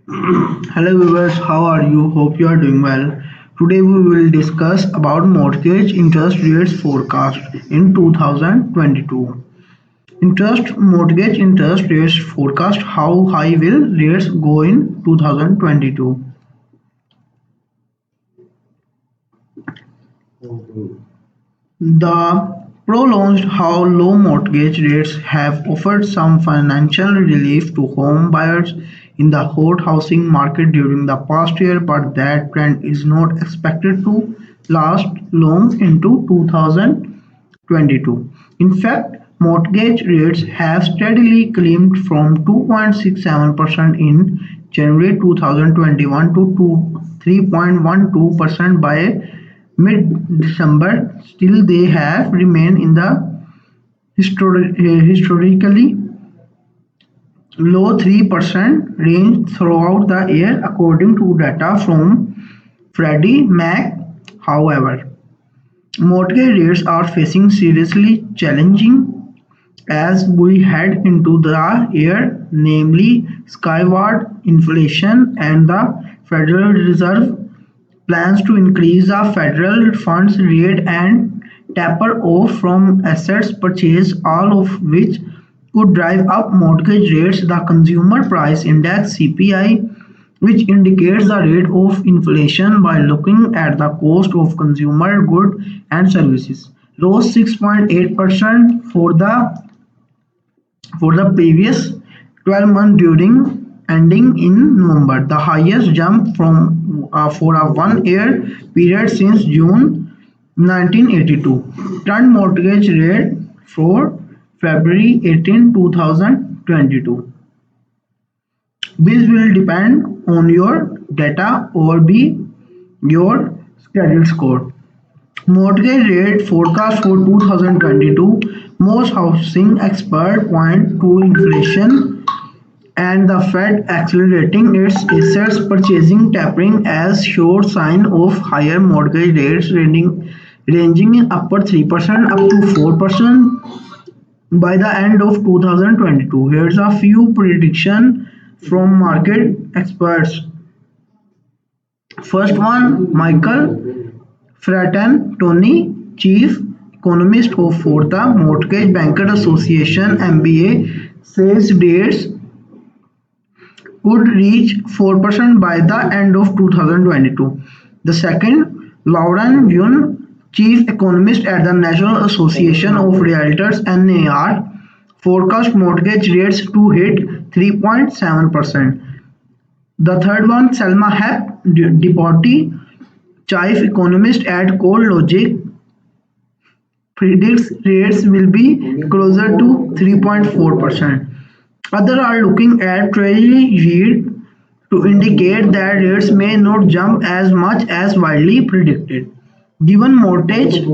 Hello viewers, how are you? Hope you are doing well. Today we will discuss about mortgage interest rates forecast in 2022. Mortgage interest rates forecast, how high will rates go in 2022. The prolonged how low mortgage rates have offered some financial relief to home buyers in the hot housing market during the past year, but that trend is not expected to last long into 2022. In fact, mortgage rates have steadily climbed from 2.67% in January 2021 to 3.12% by mid-December. Still, they have remained in the historically low 3% range throughout the year, according to data from Freddie Mac. However, mortgage rates are facing seriously challenging as we head into the year, namely skyward inflation and the Federal Reserve plans to increase the federal funds rate and taper off from assets purchase, all of which could drive up mortgage rates. The Consumer Price Index (CPI), which indicates the rate of inflation by looking at the cost of consumer goods and services, rose 6.8% for the previous 12 months during ending in November, the highest jump for a one-year period since June 1982. Trend mortgage rate for February 18, 2022. This will depend on your data or be your credit score. Mortgage rate forecast for 2022. Most housing experts point to inflation and the Fed accelerating its assets purchasing tapering as sure sign of higher mortgage rates ranging in upper 3% up to 4% by the end of 2022. Here's a few predictions from market experts. First one, Michael Fratantoni, chief economist for the Mortgage Bankers Association (MBA), says rates could reach 4% by the end of 2022. The second, Lauren Yun, chief economist at the National Association of Realtors (NAR), forecast mortgage rates to hit 3.7%. The third one, Selma Deputy chief economist at CoreLogic, predicts rates will be closer to 3.4%. Others are looking at Treasury yield to indicate that rates may not jump as much as widely predicted. Given mortgage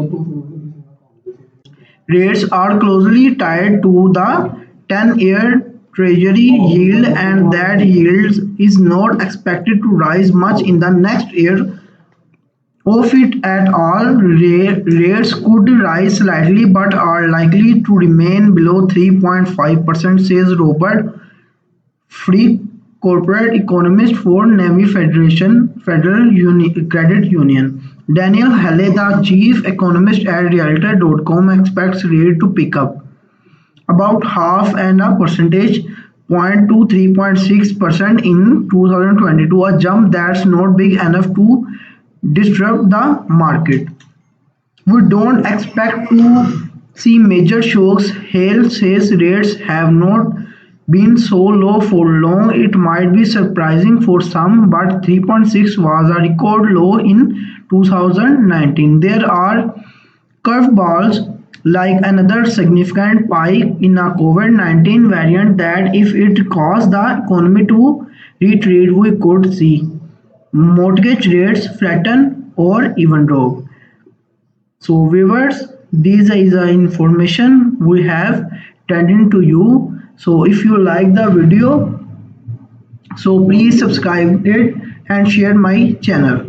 rates are closely tied to the 10-year Treasury yield and that yield is not expected to rise much in the next year of it at all. Rates could rise slightly but are likely to remain below 3.5%, says Robert Frick, corporate economist for Navy Federal Credit Union. Daniel Hale, the chief economist at Realtor.com, expects rate to pick up about half and a percentage point to 3.6% in 2022, a jump that's not big enough to disrupt the market. We don't expect to see major shocks. Hale says rates have not been so low for long. It might be surprising for some, but 3.6 was a record low in 2019. There are curveballs like another significant spike in a COVID-19 variant that if it caused the economy to retreat, we could see mortgage rates flatten or even drop. So viewers, this is the information we have tending to you. So if you like the video, so please subscribe it and share my channel.